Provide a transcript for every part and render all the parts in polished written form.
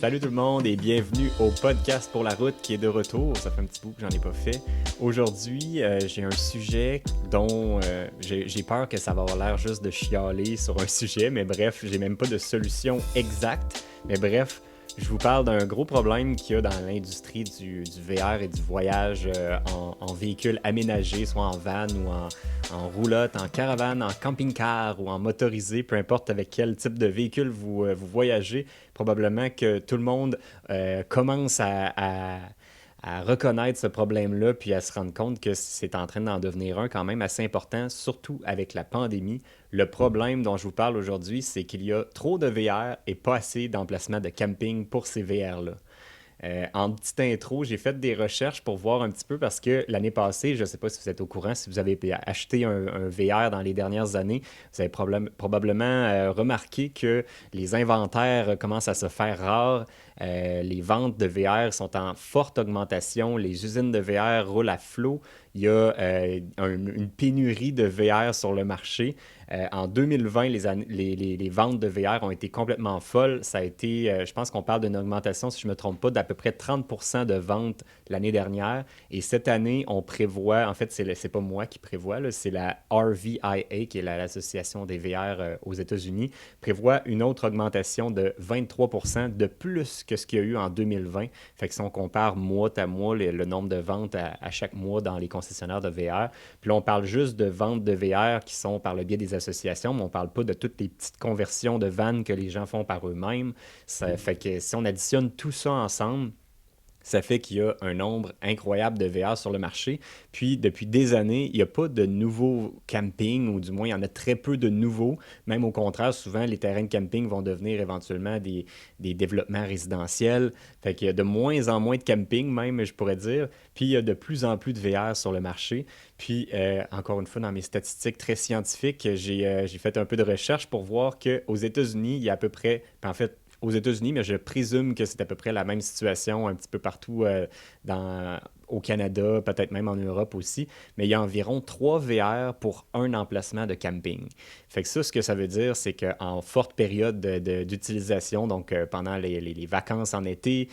Salut tout le monde et bienvenue au podcast pour la route qui est de retour. Ça fait un petit bout que j'en ai pas fait. Aujourd'hui, j'ai un sujet dont j'ai peur que ça va avoir l'air juste de chialer sur un sujet, mais bref, j'ai même pas de solution exacte. Mais bref, je vous parle d'un gros problème qu'il y a dans l'industrie du VR et du voyage en véhicule aménagé, soit en van ou en roulotte, en caravane, en camping-car ou en motorisé, peu importe avec quel type de véhicule vous voyagez. Probablement que tout le monde commence à reconnaître ce problème-là, puis à se rendre compte que c'est en train d'en devenir un quand même assez important, surtout avec la pandémie. Le problème dont je vous parle aujourd'hui, c'est qu'il y a trop de VR et pas assez d'emplacements de camping pour ces VR-là. En petite intro, j'ai fait des recherches pour voir un petit peu parce que l'année passée, je ne sais pas si vous êtes au courant, si vous avez acheté un VR dans les dernières années, vous avez probablement remarqué que les inventaires commencent à se faire rares. Les ventes de VR sont en forte augmentation. Les usines de VR roulent à flot. Il y a une pénurie de VR sur le marché. En 2020, les ventes de VR ont été complètement folles. Ça a été, je pense qu'on parle d'une augmentation, si je ne me trompe pas, d'à peu près 30% de ventes l'année dernière. Et cette année, on prévoit, en fait, c'est pas moi qui prévois, là, c'est la RVIA, qui est l'association des VR aux États-Unis, prévoit une autre augmentation de 23% de plus que ce qu'il y a eu en 2020. Fait que si on compare mois à mois le nombre de ventes à chaque mois dans les concessionnaires de VR, puis là, on parle juste de ventes de VR qui sont par le biais des associations, mais on ne parle pas de toutes les petites conversions de vannes que les gens font par eux-mêmes. Ça fait que si on additionne tout ça ensemble, ça fait qu'il y a un nombre incroyable de VR sur le marché. Puis, depuis des années, il n'y a pas de nouveaux campings, ou du moins, il y en a très peu de nouveaux. Même au contraire, souvent, les terrains de camping vont devenir éventuellement des développements résidentiels. Fait qu'il y a de moins en moins de camping, même, je pourrais dire. Puis, il y a de plus en plus de VR sur le marché. Puis, encore une fois, dans mes statistiques très scientifiques, j'ai fait un peu de recherche pour voir qu'aux États-Unis, il y a à peu près, en fait, aux États-Unis, mais je présume que c'est à peu près la même situation un petit peu partout au Canada, peut-être même en Europe aussi, mais il y a environ 3 VR pour un emplacement de camping. Fait que ça, ce que ça veut dire, c'est qu'en forte période d'utilisation, donc pendant les vacances en été,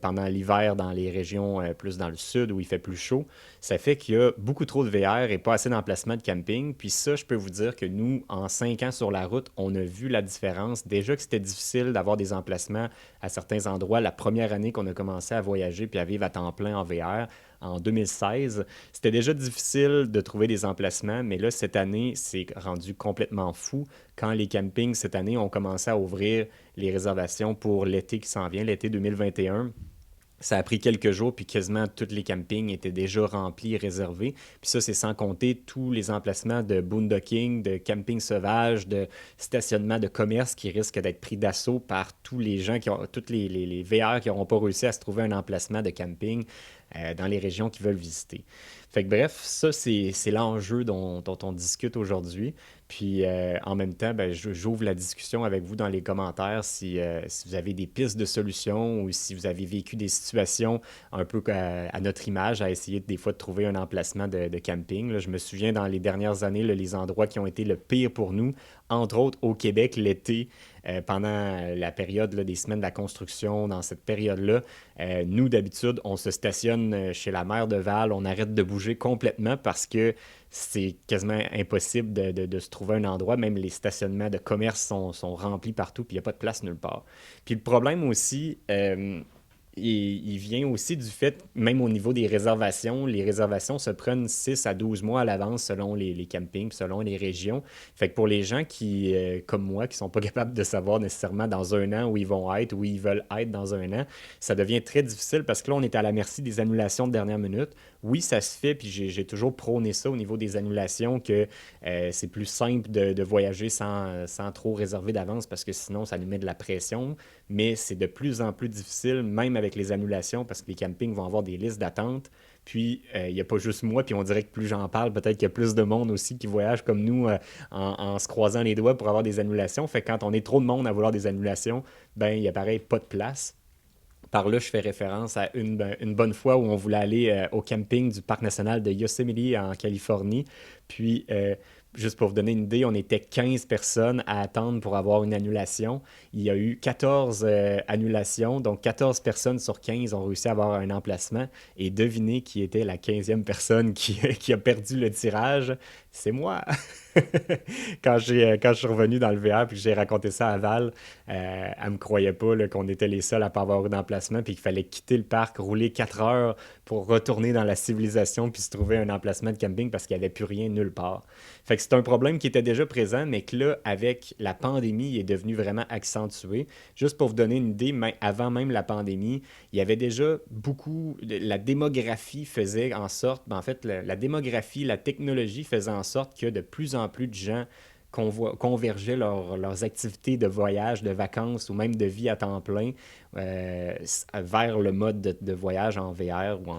pendant l'hiver dans les régions plus dans le sud où il fait plus chaud, ça fait qu'il y a beaucoup trop de VR et pas assez d'emplacements de camping. Puis ça, je peux vous dire que nous, en 5 ans sur la route, on a vu la différence. Déjà que c'était difficile d'avoir des emplacements à certains endroits la première année qu'on a commencé à voyager puis à vivre à temps plein en VR, en 2016, c'était déjà difficile de trouver des emplacements, mais là, cette année, c'est rendu complètement fou. Quand les campings, cette année, ont commencé à ouvrir les réservations pour l'été qui s'en vient, l'été 2021, ça a pris quelques jours, puis quasiment tous les campings étaient déjà remplis et réservés. Puis ça, c'est sans compter tous les emplacements de boondocking, de camping sauvage, de stationnement de commerce qui risquent d'être pris d'assaut par tous les gens qui ont, toutes les VR qui n'auront pas réussi à se trouver un emplacement de camping dans les régions qu'ils veulent visiter. Fait que bref, ça, c'est l'enjeu dont on discute aujourd'hui. Puis en même temps, ben, j'ouvre la discussion avec vous dans les commentaires si vous avez des pistes de solutions ou si vous avez vécu des situations un peu à notre image, à essayer des fois de trouver un emplacement de camping. Là, je me souviens dans les dernières années, là, les endroits qui ont été le pire pour nous, entre autres au Québec l'été, pendant la période là, des semaines de la construction, dans cette période-là, nous, d'habitude, on se stationne chez la mer de Val, on arrête de bouger complètement parce que c'est quasiment impossible de se trouver un endroit. Même les stationnements de commerce sont remplis partout, puis il n'y a pas de place nulle part. Puis le problème aussi, il vient aussi du fait, même au niveau des réservations, les réservations se prennent 6 à 12 mois à l'avance selon les campings, selon les régions. Fait que pour les gens qui, comme moi, qui sont pas capables de savoir nécessairement dans un an où ils vont être, où ils veulent être dans un an, ça devient très difficile parce que là, on est à la merci des annulations de dernière minute. Oui, ça se fait, puis j'ai toujours prôné ça au niveau des annulations, que c'est plus simple de voyager sans trop réserver d'avance parce que sinon, ça nous met de la pression. Mais c'est de plus en plus difficile, même avec les annulations, parce que les campings vont avoir des listes d'attente. Puis, il n'y a pas juste moi, puis on dirait que plus j'en parle, peut-être qu'il y a plus de monde aussi qui voyage comme nous en se croisant les doigts pour avoir des annulations. Fait que quand on est trop de monde à vouloir des annulations, ben il y a pareil pas de place. Par là, je fais référence à une bonne fois où on voulait aller au camping du parc national de Yosemite en Californie. Puis, Juste pour vous donner une idée, on était 15 personnes à attendre pour avoir une annulation. Il y a eu 14 annulations, donc 14 personnes sur 15 ont réussi à avoir un emplacement. Et devinez qui était la 15e personne qui a perdu le tirage. C'est moi! Quand je suis revenu dans le VR puis que j'ai raconté ça à Val, elle me croyait pas là, qu'on était les seuls à pas avoir eu d'emplacement puis qu'il fallait quitter le parc, rouler 4 heures pour retourner dans la civilisation puis se trouver un emplacement de camping parce qu'il n'y avait plus rien nulle part. Fait que c'est un problème qui était déjà présent, mais que là, avec la pandémie, il est devenu vraiment accentué. Juste pour vous donner une idée, avant même la pandémie, il y avait déjà beaucoup. La démographie faisait en sorte. En fait, la démographie, la technologie faisait en sorte que de plus en plus de gens convergeaient leurs activités de voyage, de vacances ou même de vie à temps plein vers le mode de voyage en VR ou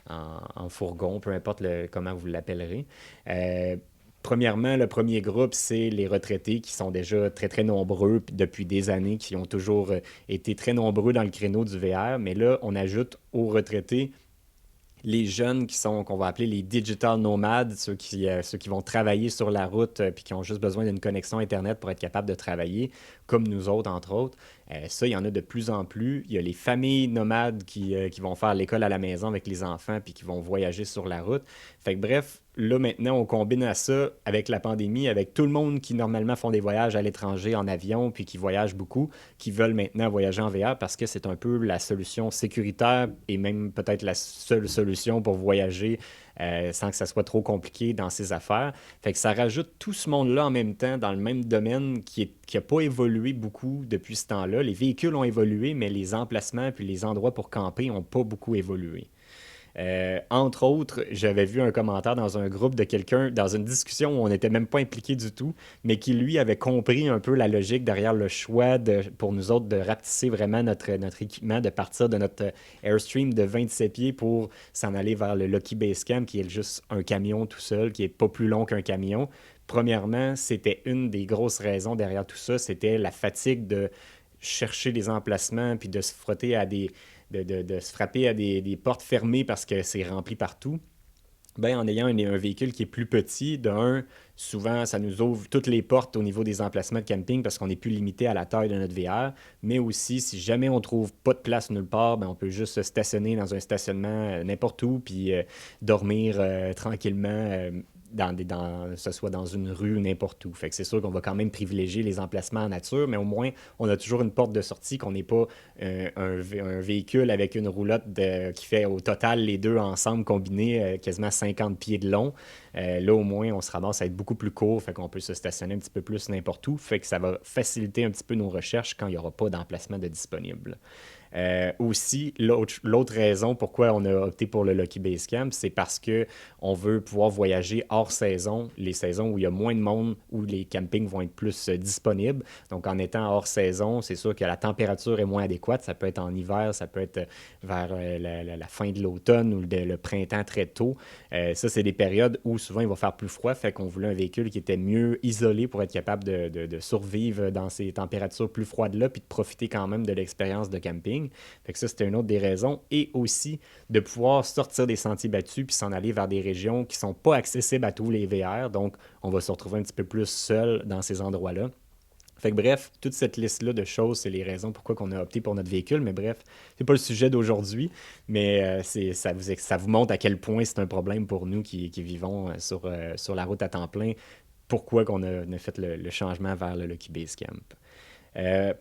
en fourgon, peu importe comment vous l'appellerez. Euh, Premièrement, le premier groupe, c'est les retraités qui sont déjà très, très nombreux depuis des années, qui ont toujours été très nombreux dans le créneau du VR. Mais là, on ajoute aux retraités les jeunes qu'on va appeler les digital nomades, ceux qui vont travailler sur la route puis qui ont juste besoin d'une connexion Internet pour être capable de travailler, comme nous autres, entre autres. Ça, il y en a de plus en plus. Il y a les familles nomades qui vont faire l'école à la maison avec les enfants puis qui vont voyager sur la route. Fait que bref, là maintenant, on combine à ça avec la pandémie, avec tout le monde qui normalement font des voyages à l'étranger en avion puis qui voyagent beaucoup, qui veulent maintenant voyager en VR parce que c'est un peu la solution sécuritaire et même peut-être la seule solution pour voyager sans que ça soit trop compliqué dans ses affaires. Fait que ça rajoute tout ce monde-là en même temps dans le même domaine qui n'a pas évolué beaucoup depuis ce temps-là. Les véhicules ont évolué, mais les emplacements puis les endroits pour camper n'ont pas beaucoup évolué. Entre autres, j'avais vu un commentaire dans un groupe de quelqu'un, dans une discussion où on n'était même pas impliqué du tout, mais qui lui avait compris un peu la logique derrière le choix pour nous autres de rapetisser vraiment notre équipement, de partir de notre Airstream de 27 pieds pour s'en aller vers le Lucky Base Camp, qui est juste un camion tout seul, qui est pas plus long qu'un camion. Premièrement, c'était une des grosses raisons derrière tout ça, c'était la fatigue de chercher des emplacements puis de se frotter à de se frapper à des portes fermées parce que c'est rempli partout. Ben, en ayant un véhicule qui est plus petit, souvent, ça nous ouvre toutes les portes au niveau des emplacements de camping parce qu'on est plus limité à la taille de notre VR. Mais aussi, si jamais on trouve pas de place nulle part, ben, on peut juste se stationner dans un stationnement n'importe où puis dormir tranquillement que ce soit dans une rue ou n'importe où. Fait que c'est sûr qu'on va quand même privilégier les emplacements en nature, mais au moins, on a toujours une porte de sortie, qu'on n'est pas un véhicule avec une roulotte qui fait au total les deux ensemble combinés quasiment 50 pieds de long. Là, au moins, on se ramasse à être beaucoup plus court, fait qu'on peut se stationner un petit peu plus n'importe où, fait que ça va faciliter un petit peu nos recherches quand il n'y aura pas d'emplacement de disponible. Aussi, l'autre raison pourquoi on a opté pour le Lucky Base Camp, c'est parce que on veut pouvoir voyager hors saison, les saisons où il y a moins de monde, où les campings vont être plus disponibles. Donc, en étant hors saison, c'est sûr que la température est moins adéquate. Ça peut être en hiver, ça peut être vers la fin de l'automne ou le printemps très tôt. Ça, c'est des périodes où souvent il va faire plus froid, fait qu'on voulait un véhicule qui était mieux isolé pour être capable de survivre dans ces températures plus froides-là, puis de profiter quand même de l'expérience de camping. Fait que ça, c'était une autre des raisons. Et aussi de pouvoir sortir des sentiers battus puis s'en aller vers des régions qui sont pas accessibles à tous les VR. Donc, on va se retrouver un petit peu plus seul dans ces endroits-là. Fait que bref, toute cette liste-là de choses, c'est les raisons pourquoi on a opté pour notre véhicule. Mais bref, c'est pas le sujet d'aujourd'hui, mais ça vous montre à quel point c'est un problème pour nous qui vivons sur la route à temps plein. Pourquoi on a fait le changement vers le Lucky Base Camp.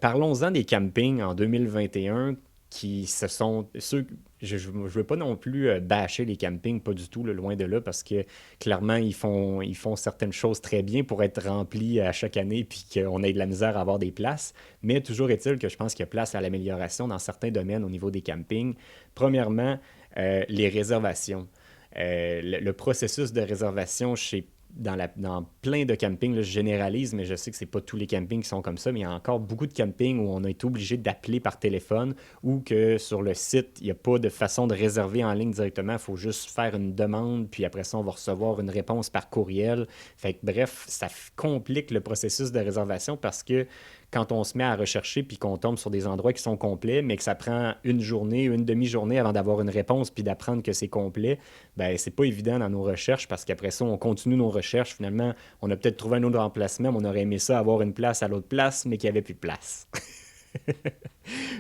Parlons-en des campings en 2021 qui se sont... Je ne veux pas non plus bâcher les campings, pas du tout, là, loin de là, parce que clairement, ils font certaines choses très bien pour être remplis à chaque année puis qu'on ait de la misère à avoir des places. Mais toujours est-il que je pense qu'il y a place à l'amélioration dans certains domaines au niveau des campings. Premièrement, les réservations. Le processus de réservation chez dans plein de campings, là, je généralise, mais je sais que c'est pas tous les campings qui sont comme ça, mais il y a encore beaucoup de campings où on a été obligé d'appeler par téléphone ou que sur le site, il n'y a pas de façon de réserver en ligne directement. Il faut juste faire une demande, puis après ça, on va recevoir une réponse par courriel. Fait que bref, ça complique le processus de réservation parce que quand on se met à rechercher puis qu'on tombe sur des endroits qui sont complets, mais que ça prend une journée, une demi-journée avant d'avoir une réponse puis d'apprendre que c'est complet, ben c'est pas évident dans nos recherches parce qu'après ça, on continue nos recherche, finalement, on a peut-être trouvé un autre emplacement, mais on aurait aimé ça avoir une place à l'autre place, mais qu'il n'y avait plus de place.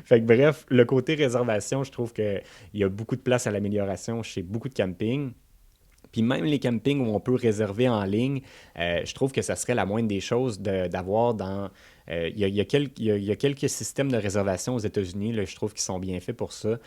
Fait que bref, le côté réservation, je trouve qu'il y a beaucoup de place à l'amélioration chez beaucoup de campings. Puis même les campings où on peut réserver en ligne, je trouve que ça serait la moindre des choses d'avoir dans... il y a quelques systèmes de réservation aux États-Unis, là, je trouve qu'ils sont bien faits pour ça.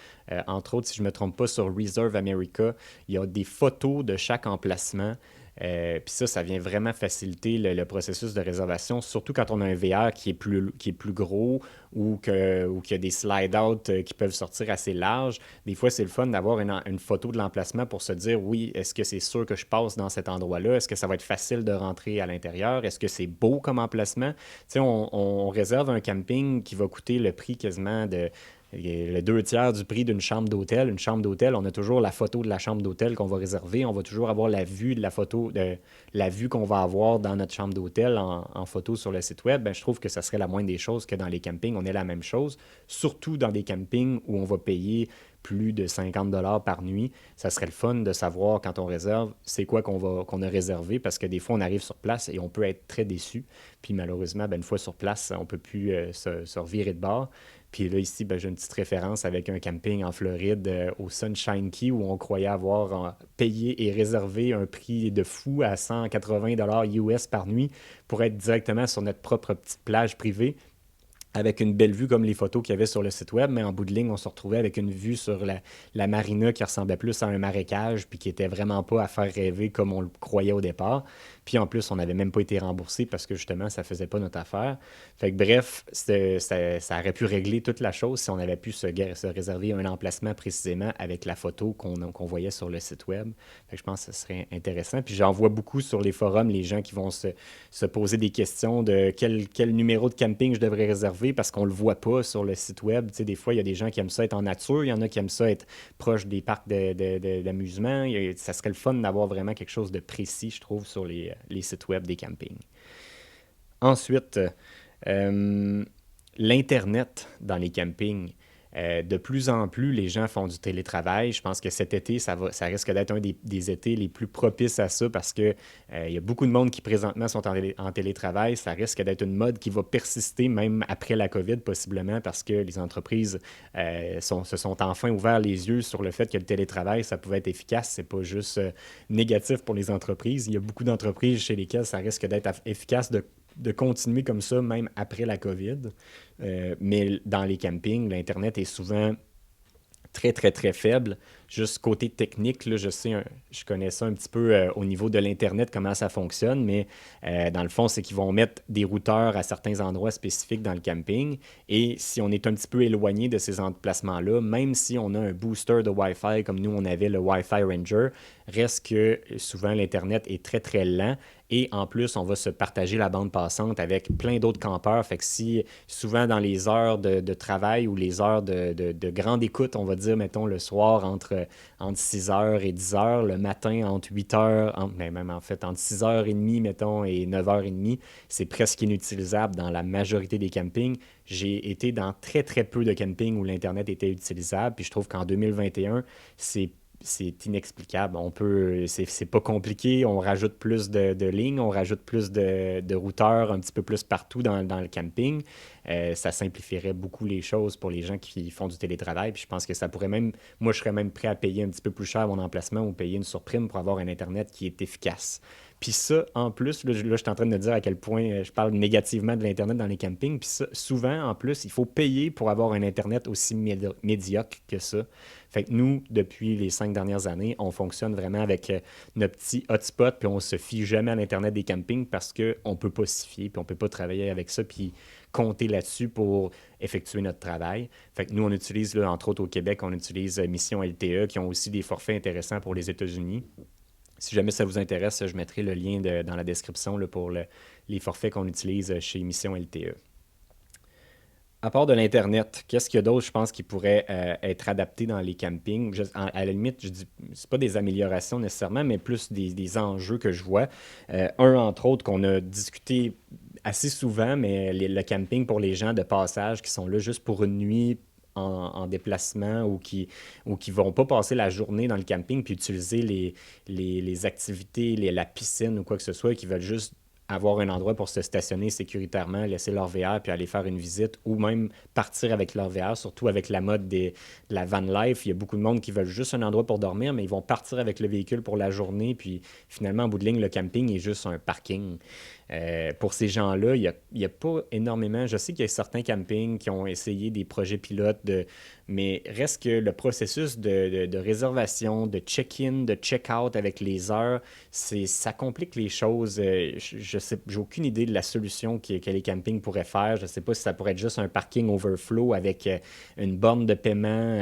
Entre autres, si je ne me trompe pas, sur Reserve America, il y a des photos de chaque emplacement. Puis ça vient vraiment faciliter le processus de réservation, surtout quand on a un VR qui est plus gros ou qu'il y a des slide-out qui peuvent sortir assez larges. Des fois, c'est le fun d'avoir une photo de l'emplacement pour se dire, oui, est-ce que c'est sûr que je passe dans cet endroit-là? Est-ce que ça va être facile de rentrer à l'intérieur? Est-ce que c'est beau comme emplacement? Tu sais, on réserve un camping qui va coûter le prix quasiment de le deux tiers du prix d'une chambre d'hôtel. Une chambre d'hôtel, on a toujours la photo de la chambre d'hôtel qu'on va réserver. On va toujours avoir la vue de la photo, de la vue qu'on va avoir dans notre chambre d'hôtel en photo sur le site web. Ben, je trouve que ça serait la moindre des choses que dans les campings, on ait la même chose. Surtout dans des campings où on va payer plus de 50 $ par nuit. Ça serait le fun de savoir quand on réserve, c'est quoi qu'on a réservé, parce que des fois, on arrive sur place et on peut être très déçu. Puis malheureusement, ben, une fois sur place, on ne peut plus se revirer de bord. Puis là, ici, ben, j'ai une petite référence avec un camping en Floride au Sunshine Key où on croyait avoir payé et réservé un prix de fou à 180 $ US par nuit pour être directement sur notre propre petite plage privée avec une belle vue comme les photos qu'il y avait sur le site web, mais en bout de ligne, on se retrouvait avec une vue sur la marina qui ressemblait plus à un marécage, puis qui était vraiment pas à faire rêver comme on le croyait au départ. Puis en plus, on n'avait même pas été remboursé parce que justement, ça faisait pas notre affaire. Fait que bref, ça aurait pu régler toute la chose si on avait pu se réserver un emplacement précisément avec la photo qu'on voyait sur le site web. Fait que je pense que ce serait intéressant. Puis j'en vois beaucoup sur les forums, les gens qui vont se poser des questions de quel numéro de camping je devrais réserver parce qu'on le voit pas sur le site web. Tu sais, des fois, il y a des gens qui aiment ça être en nature, il y en a qui aiment ça être proche des parcs d'amusement. Ça serait le fun d'avoir vraiment quelque chose de précis, je trouve, sur les sites web des campings. Ensuite, euh, l'Internet dans les campings. De plus en plus, les gens font du télétravail. Je pense que cet été, ça risque d'être un des étés les plus propices à ça parce que il y a beaucoup de monde qui présentement sont en télétravail. Ça risque d'être une mode qui va persister même après la COVID, possiblement, parce que les entreprises se sont enfin ouverts les yeux sur le fait que le télétravail, ça pouvait être efficace. C'est pas juste négatif pour les entreprises. Il y a beaucoup d'entreprises chez lesquelles ça risque d'être efficace de continuer comme ça, même après la COVID. Mais dans les campings, l'Internet est souvent très, très, très faible. Juste côté technique, là, je connais ça un petit peu au niveau de l'Internet, comment ça fonctionne, mais dans le fond, c'est qu'ils vont mettre des routeurs à certains endroits spécifiques dans le camping. Et si on est un petit peu éloigné de ces emplacements-là, même si on a un booster de Wi-Fi, comme nous, on avait le Wi-Fi Ranger, reste que souvent l'Internet est très, très lent. Et en plus, on va se partager la bande passante avec plein d'autres campeurs. Fait que si souvent dans les heures de travail ou les heures de grande écoute, on va dire, mettons, le soir entre 6 heures et 10 heures, le matin entre 8 heures, mais même en fait entre 6h30, mettons, et 9h30, c'est presque inutilisable dans la majorité des campings. J'ai été dans très, très peu de campings où l'Internet était utilisable, puis je trouve qu'en 2021, c'est inexplicable. C'est pas compliqué. On rajoute plus de lignes, on rajoute plus de routeurs un petit peu plus partout dans le camping. Ça simplifierait beaucoup les choses pour les gens qui font du télétravail. Puis je pense que ça pourrait même, moi, je serais même prêt à payer un petit peu plus cher mon emplacement ou payer une surprime pour avoir un Internet qui est efficace. Puis ça, en plus, là, je suis en train de me dire à quel point je parle négativement de l'Internet dans les campings. Puis ça, souvent, en plus, il faut payer pour avoir un Internet aussi médiocre que ça. Fait que nous, depuis les 5 dernières années, on fonctionne vraiment avec notre petit hotspot, puis on se fie jamais à l'Internet des campings parce qu'on ne peut pas s'y fier, puis on ne peut pas travailler avec ça, puis compter là-dessus pour effectuer notre travail. Fait que nous, on utilise, là, entre autres au Québec, on utilise Mission LTE, qui ont aussi des forfaits intéressants pour les États-Unis. Si jamais ça vous intéresse, je mettrai le lien dans la description là, pour les forfaits qu'on utilise chez Mission LTE. À part de l'Internet, qu'est-ce qu'il y a d'autre, je pense, qui pourrait être adapté dans les campings? À la limite, je dis, c'est pas des améliorations nécessairement, mais plus des enjeux que je vois. Un, entre autres, qu'on a discuté assez souvent, mais le camping pour les gens de passage qui sont là juste pour une nuit en déplacement ou qui vont pas passer la journée dans le camping puis utiliser les activités, la piscine ou quoi que ce soit, qui veulent juste avoir un endroit pour se stationner sécuritairement, laisser leur VR puis aller faire une visite ou même partir avec leur VR, surtout avec la mode de la van life. Il y a beaucoup de monde qui veulent juste un endroit pour dormir, mais ils vont partir avec le véhicule pour la journée. Puis finalement, en bout de ligne, le camping est juste un parking. Pour ces gens-là, il y a pas énormément. Je sais qu'il y a certains campings qui ont essayé des projets pilotes, mais reste que le processus de réservation, de check-in, de check-out avec les heures, ça complique les choses. Je sais, j'ai aucune idée de la solution que les campings pourraient faire. Je ne sais pas si ça pourrait être juste un parking overflow avec une borne de paiement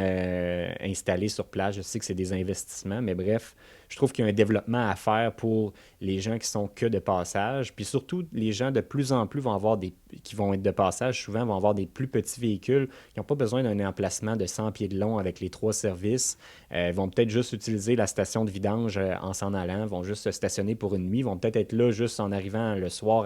installée sur place. Je sais que c'est des investissements, mais bref, je trouve qu'il y a un développement à faire pour les gens qui sont que de passage. Puis surtout, les gens de plus en plus vont avoir qui vont être de passage, souvent vont avoir des plus petits véhicules qui n'ont pas besoin d'un emplacement de 100 pieds de long avec les 3 services. Vont peut-être juste utiliser la station de vidange en s'en allant, vont juste se stationner pour une nuit, vont peut-être être là juste en arrivant le soir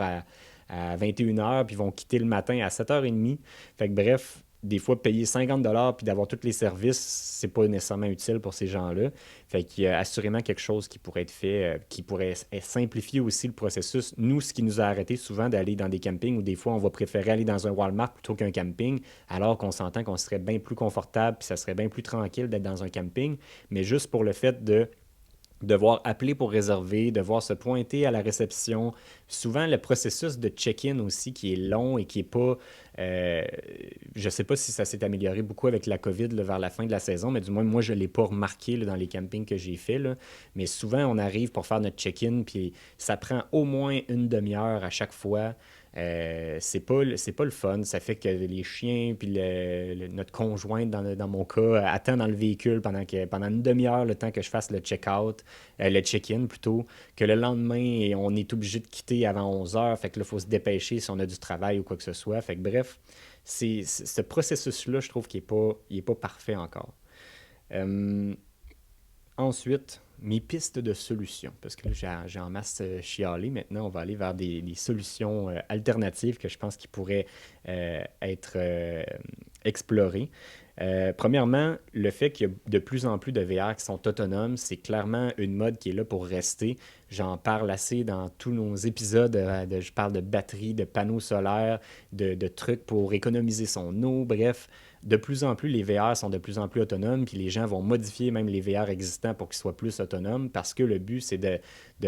à 21 heures, puis vont quitter le matin à 7h30. Fait que bref, des fois, payer 50 $ puis d'avoir tous les services, c'est pas nécessairement utile pour ces gens-là. Fait qu'il y a assurément quelque chose qui pourrait être fait, qui pourrait simplifier aussi le processus. Nous, ce qui nous a arrêté souvent d'aller dans des campings où des fois, on va préférer aller dans un Walmart plutôt qu'un camping, alors qu'on s'entend qu'on serait bien plus confortable puis ça serait bien plus tranquille d'être dans un camping. Mais juste pour le fait de devoir appeler pour réserver, devoir se pointer à la réception. Souvent, le processus de check-in aussi qui est long et qui est pas... euh, je ne sais pas si ça s'est amélioré beaucoup avec la COVID là, vers la fin de la saison, mais du moins, moi, je ne l'ai pas remarqué là, dans les campings que j'ai fait. Là. Mais souvent, on arrive pour faire notre check-in, puis ça prend au moins une demi-heure à chaque fois. C'est pas le fun. Ça fait que les chiens puis notre conjointe, dans mon cas, attend dans le véhicule pendant une demi-heure le temps que je fasse le check-out, le check-in plutôt, que le lendemain, on est obligé de quitter avant 11 heures. Fait que là, il faut se dépêcher si on a du travail ou quoi que ce soit. Fait que bref, ce processus-là, je trouve qu'il est pas parfait encore. Euh, Ensuite, mes pistes de solutions, parce que là, j'ai en masse chialé. Maintenant, on va aller vers des solutions alternatives que je pense qui pourraient être explorées. Premièrement, le fait qu'il y a de plus en plus de VR qui sont autonomes, c'est clairement une mode qui est là pour rester. J'en parle assez dans tous nos épisodes. Je parle de batteries, de panneaux solaires, de trucs pour économiser son eau. Bref, de plus en plus, les VR sont de plus en plus autonomes, puis les gens vont modifier même les VR existants pour qu'ils soient plus autonomes, parce que le but, c'est de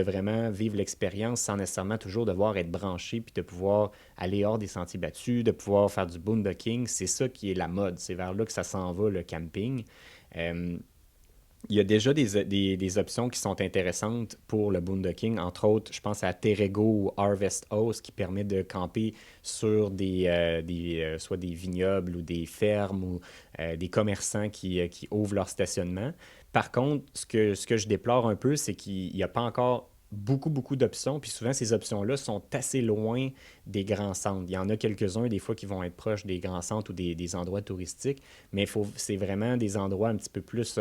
vraiment vivre l'expérience sans nécessairement toujours devoir être branché, puis de pouvoir aller hors des sentiers battus, de pouvoir faire du boondocking. C'est ça qui est la mode. C'est vers là que ça s'en va, le camping. Euh, il y a déjà des options qui sont intéressantes pour le boondocking. Entre autres, je pense à Terrego ou Harvest House qui permet de camper sur soit des vignobles ou des fermes ou des commerçants qui ouvrent leur stationnement. Par contre, ce que je déplore un peu, c'est qu'il n'y a pas encore beaucoup d'options. Puis souvent, ces options-là sont assez loin des grands centres. Il y en a quelques-uns, des fois, qui vont être proches des grands centres ou des endroits touristiques, mais c'est vraiment des endroits un petit peu plus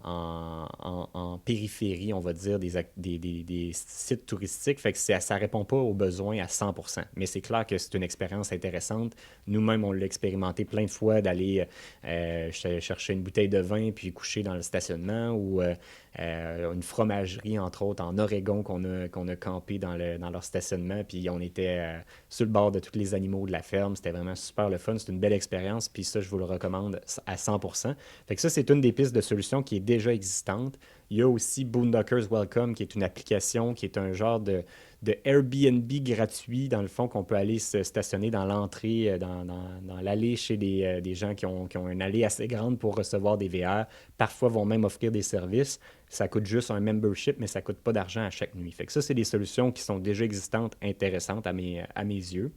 en périphérie, on va dire, des sites touristiques. Fait que ça répond pas aux besoins à 100%. Mais c'est clair que c'est une expérience intéressante. Nous-mêmes, on l'a expérimenté plein de fois d'aller chercher une bouteille de vin puis coucher dans le stationnement ou une fromagerie, entre autres, en Oregon qu'on a campé dans leur stationnement. Puis on était sur le bord de tous les animaux de la ferme. C'était vraiment super le fun. C'est une belle expérience. Puis ça, je vous le recommande à 100%. Fait que ça, c'est une des pistes de solution qui est déjà existante. Il y a aussi Boondockers Welcome, qui est une application, qui est un genre de Airbnb gratuit, dans le fond, qu'on peut aller se stationner dans l'entrée, dans l'allée chez des gens qui ont une allée assez grande pour recevoir des VR. Parfois, vont même offrir des services. Ça coûte juste un membership, mais ça ne coûte pas d'argent à chaque nuit. Fait que ça, c'est des solutions qui sont déjà existantes, intéressantes à mes yeux.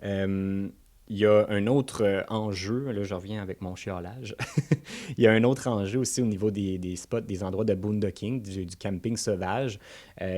Euh, il y a un autre enjeu, là je reviens avec mon chiolage. Il y a un autre enjeu aussi au niveau des spots, des endroits de boondocking, du camping sauvage.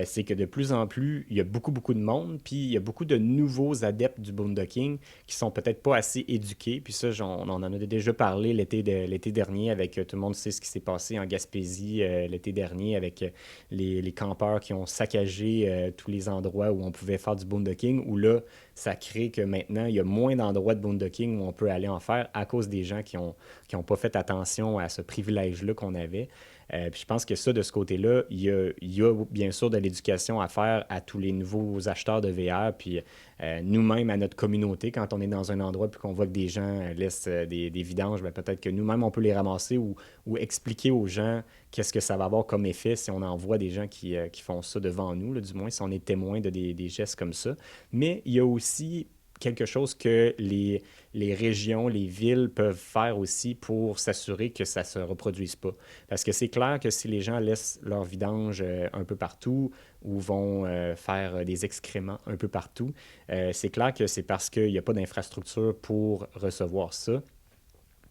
C'est que de plus en plus, il y a beaucoup de monde, puis il y a beaucoup de nouveaux adeptes du boondocking qui sont peut-être pas assez éduqués. Puis ça, on en a déjà parlé l'été dernier avec tout le monde sait ce qui s'est passé en Gaspésie l'été dernier avec les campeurs qui ont saccagé tous les endroits où on pouvait faire du boondocking, où là, ça crée que maintenant, il y a moins d'endroits endroits de boondocking où on peut aller en faire à cause des gens qui ont pas fait attention à ce privilège-là qu'on avait. Puis je pense que ça, de ce côté-là, il y a bien sûr de l'éducation à faire à tous les nouveaux acheteurs de VR, puis nous-mêmes, à notre communauté, quand on est dans un endroit puis qu'on voit que des gens laissent des vidanges, ben peut-être que nous-mêmes, on peut les ramasser ou expliquer aux gens qu'est-ce que ça va avoir comme effet si on en voit des gens qui font ça devant nous, là, du moins si on est témoin de des gestes comme ça. Mais il y a aussi quelque chose que les régions, les villes peuvent faire aussi pour s'assurer que ça ne se reproduise pas. Parce que c'est clair que si les gens laissent leur vidange un peu partout ou vont faire des excréments un peu partout, c'est clair que c'est parce qu'il n'y a pas d'infrastructure pour recevoir ça.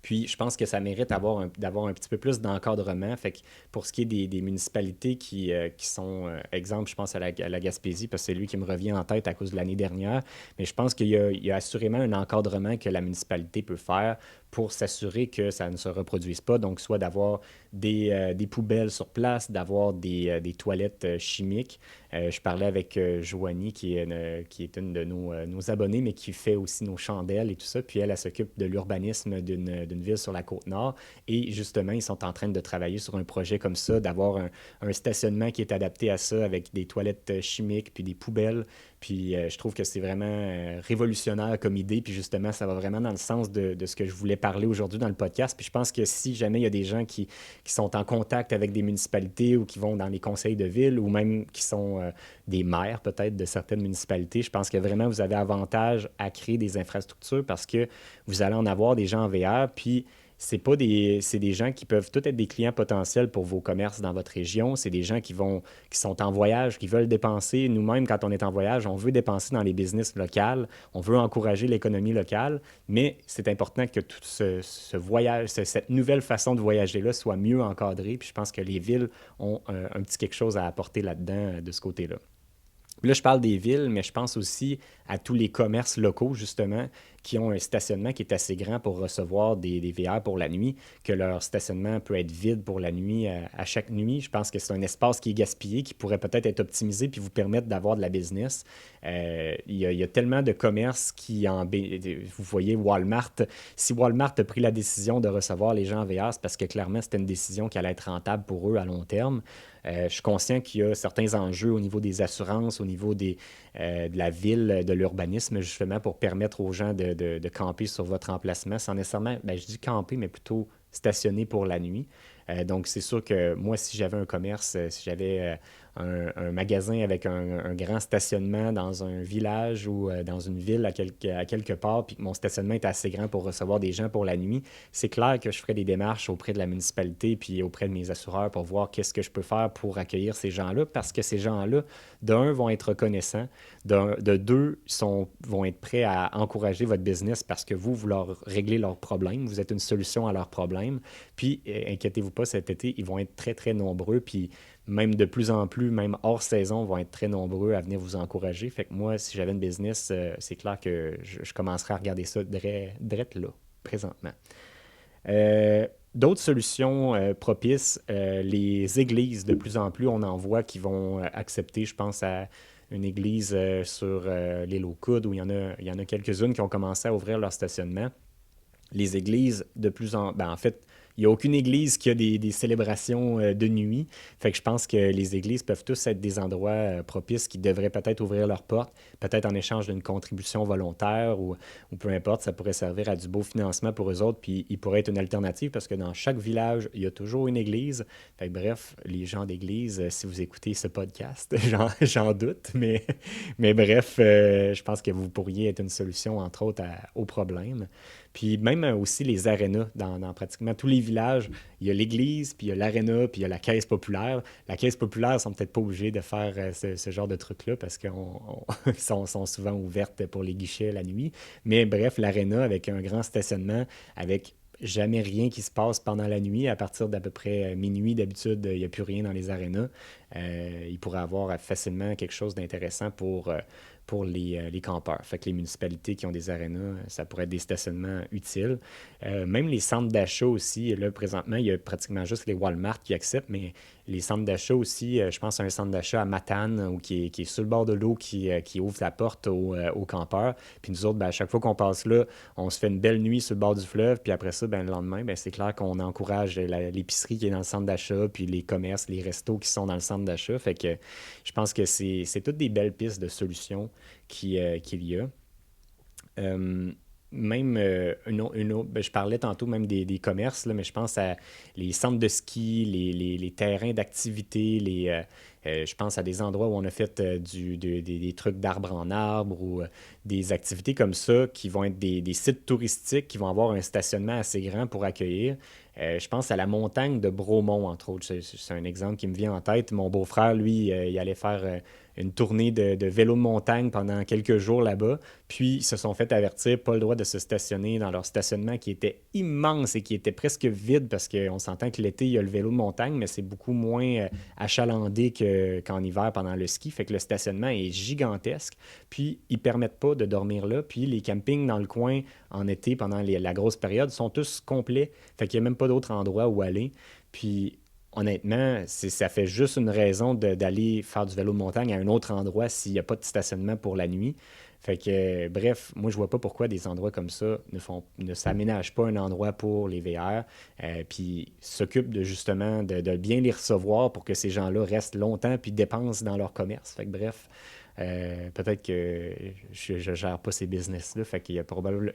Puis, je pense que ça mérite d'avoir un petit peu plus d'encadrement. Fait que pour ce qui est des municipalités qui sont, exemple, je pense à la Gaspésie, parce que c'est lui qui me revient en tête à cause de l'année dernière, mais je pense qu'il y a assurément un encadrement que la municipalité peut faire pour s'assurer que ça ne se reproduise pas. Donc, soit d'avoir des poubelles sur place, d'avoir des toilettes chimiques. Je parlais avec Joanie, qui est une de nos abonnés, mais qui fait aussi nos chandelles et tout ça. Puis elle s'occupe de l'urbanisme d'une ville sur la Côte-Nord. Et justement, ils sont en train de travailler sur un projet comme ça, d'avoir un stationnement qui est adapté à ça, avec des toilettes chimiques, puis des poubelles. Puis je trouve que c'est vraiment révolutionnaire comme idée. Puis justement, ça va vraiment dans le sens de ce que je voulais parler aujourd'hui dans le podcast. Puis je pense que si jamais il y a des gens qui sont en contact avec des municipalités ou qui vont dans les conseils de ville ou même qui sont des maires peut-être de certaines municipalités, je pense que vraiment vous avez avantage à créer des infrastructures parce que vous allez en avoir des gens en VR. Puis c'est des gens qui peuvent tous être des clients potentiels pour vos commerces dans votre région. C'est des gens qui sont en voyage, qui veulent dépenser. Nous-mêmes, quand on est en voyage, on veut dépenser dans les business locales, on veut encourager l'économie locale, mais c'est important que tout ce voyage, cette nouvelle façon de voyager-là soit mieux encadrée. Puis je pense que les villes ont un petit quelque chose à apporter là-dedans de ce côté-là. Là, je parle des villes, mais je pense aussi à tous les commerces locaux, justement, qui ont un stationnement qui est assez grand pour recevoir des VR pour la nuit, que leur stationnement peut être vide pour la nuit à chaque nuit. Je pense que c'est un espace qui est gaspillé, qui pourrait peut-être être optimisé puis vous permettre d'avoir de la business. Il y a tellement de commerces vous voyez Walmart. Si Walmart a pris la décision de recevoir les gens en VR, c'est parce que clairement, c'était une décision qui allait être rentable pour eux à long terme. Je suis conscient qu'il y a certains enjeux au niveau des assurances, au niveau de la ville, de l'urbanisme, justement, pour permettre aux gens de camper sur votre emplacement sans nécessairement, ben, je dis camper, mais plutôt stationner pour la nuit. Donc, c'est sûr que moi, si j'avais un commerce, si j'avais un magasin avec un grand stationnement dans un village ou dans une ville à quelque part, puis que mon stationnement est assez grand pour recevoir des gens pour la nuit, c'est clair que je ferais des démarches auprès de la municipalité puis auprès de mes assureurs pour voir qu'est-ce que je peux faire pour accueillir ces gens-là, parce que ces gens-là, d'un, vont être reconnaissants, de deux, vont être prêts à encourager votre business parce que vous leur réglez leurs problèmes, vous êtes une solution à leurs problèmes, puis inquiétez-vous pas, cet été, ils vont être très, très nombreux, puis même de plus en plus, même hors saison, vont être très nombreux à venir vous encourager. Fait que moi, si j'avais une business, c'est clair que je commencerais à regarder ça drette là, présentement. D'autres solutions propices, les églises, de plus en plus, on en voit qui vont accepter, je pense à une église sur l'île aux Coudes, où il y en a quelques-unes qui ont commencé à ouvrir leur stationnement. Les églises, ben, en fait, il n'y a aucune église qui a des célébrations de nuit. Fait que je pense que les églises peuvent tous être des endroits propices qui devraient peut-être ouvrir leurs portes, peut-être en échange d'une contribution volontaire ou peu importe, ça pourrait servir à du beau financement pour eux autres, puis il pourrait être une alternative parce que dans chaque village, il y a toujours une église. Fait que bref, les gens d'église, si vous écoutez ce podcast, j'en doute, mais bref, je pense que vous pourriez être une solution, entre autres, au problème. Puis même aussi les arénas, dans pratiquement tous les villages, il y a l'église, puis il y a l'aréna, puis il y a la caisse populaire. La caisse populaire, ils sont peut-être pas obligés de faire ce genre de truc-là parce qu'ils sont souvent ouvertes pour les guichets la nuit. Mais bref, l'aréna avec un grand stationnement, avec jamais rien qui se passe pendant la nuit. À partir d'à peu près minuit, d'habitude, il n'y a plus rien dans les arénas. Il pourrait avoir facilement quelque chose d'intéressant pour les campeurs. Fait que les municipalités qui ont des arénas, ça pourrait être des stationnements utiles. Même les centres d'achat aussi, là, présentement, il y a pratiquement juste les Walmart qui acceptent, mais les centres d'achat aussi, je pense à un centre d'achat à Matane, qui est sur le bord de l'eau, qui ouvre la porte aux campeurs. Puis nous autres, ben, à chaque fois qu'on passe là, on se fait une belle nuit sur le bord du fleuve, puis après ça, ben, le lendemain, ben, c'est clair qu'on encourage l'épicerie qui est dans le centre d'achat, puis les commerces, les restos qui sont dans le centre d'achat. Fait que je pense que c'est toutes des belles pistes de solutions qu'il y a. Euh, Même ben, je parlais tantôt même des commerces, là, mais je pense à les centres de ski, les terrains d'activité, je pense à des endroits où on a fait des trucs d'arbre en arbre ou des activités comme ça qui vont être des sites touristiques qui vont avoir un stationnement assez grand pour accueillir. Je pense à la montagne de Bromont, entre autres. C'est un exemple qui me vient en tête. Mon beau-frère, lui, il allait faire une tournée de vélo de montagne pendant quelques jours là-bas. Puis, ils se sont fait avertir, pas le droit de se stationner dans leur stationnement qui était immense et qui était presque vide parce qu'on s'entend que l'été, il y a le vélo de montagne, mais c'est beaucoup moins achalandé qu'en hiver pendant le ski. Fait que le stationnement est gigantesque. Puis, ils permettent pas de dormir là. Puis, les campings dans le coin en été, pendant la grosse période, sont tous complets. Fait qu'il n'y a même pas d'autre endroit où aller. Puis, honnêtement, ça fait juste une raison d'aller faire du vélo de montagne à un autre endroit s'il n'y a pas de stationnement pour la nuit. Fait que, bref, moi, je vois pas pourquoi des endroits comme ça ne s'aménagent pas un endroit pour les VR, puis s'occupent de justement de bien les recevoir pour que ces gens-là restent longtemps puis dépensent dans leur commerce. Fait que, bref, peut-être que je gère pas ces business-là, fait qu'il y a,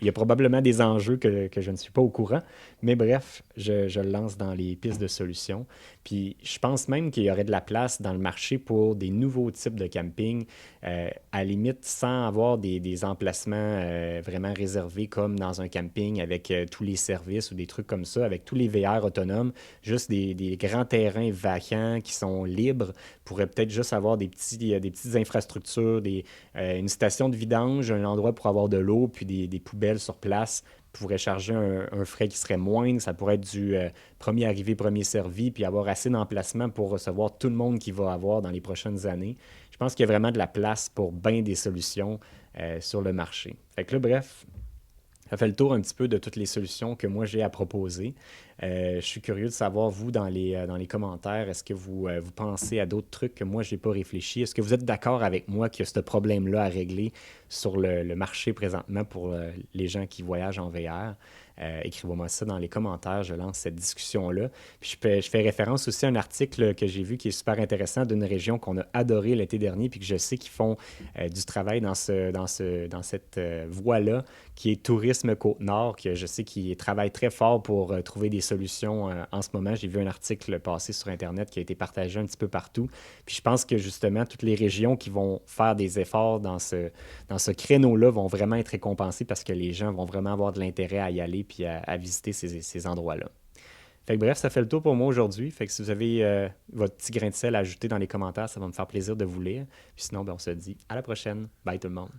il y a probablement des enjeux que je ne suis pas au courant, mais bref, je le lance dans les pistes de solutions. Puis je pense même qu'il y aurait de la place dans le marché pour des nouveaux types de camping, à la limite sans avoir des emplacements vraiment réservés comme dans un camping avec tous les services ou des trucs comme ça, avec tous les VR autonomes, juste des grands terrains vacants qui sont libres, pourrait peut-être juste avoir des petites infrastructures, une station de vidange, un endroit pour avoir de l'eau, puis des poubelles sur place pourrait charger un frais qui serait moindre. Ça pourrait être du premier arrivé, premier servi, puis avoir assez d'emplacement pour recevoir tout le monde qui va avoir dans les prochaines années. Je pense qu'il y a vraiment de la place pour bien des solutions sur le marché. Fait que là, bref, ça fait le tour un petit peu de toutes les solutions que moi j'ai à proposer. Je suis curieux de savoir, vous, dans les commentaires, est-ce que vous pensez à d'autres trucs que moi j'ai pas réfléchi? Est-ce que vous êtes d'accord avec moi qu'il y a ce problème-là à régler sur le marché présentement pour les gens qui voyagent en VR? Écrivez-moi ça dans les commentaires, je lance cette discussion-là. Puis je fais référence aussi à un article que j'ai vu qui est super intéressant d'une région qu'on a adoré l'été dernier, puis que je sais qu'ils font du travail dans cette voie-là, qui est Tourisme Côte-Nord, que je sais qu'ils travaillent très fort pour trouver des solutions en ce moment. J'ai vu un article passé sur Internet qui a été partagé un petit peu partout. Puis je pense que justement, toutes les régions qui vont faire des efforts dans ce créneau-là vont vraiment être récompensées parce que les gens vont vraiment avoir de l'intérêt à y aller puis à visiter ces endroits-là. Fait que bref, ça fait le tour pour moi aujourd'hui. Fait que si vous avez votre petit grain de sel à ajouter dans les commentaires, ça va me faire plaisir de vous lire. Puis sinon, ben, on se dit à la prochaine. Bye tout le monde.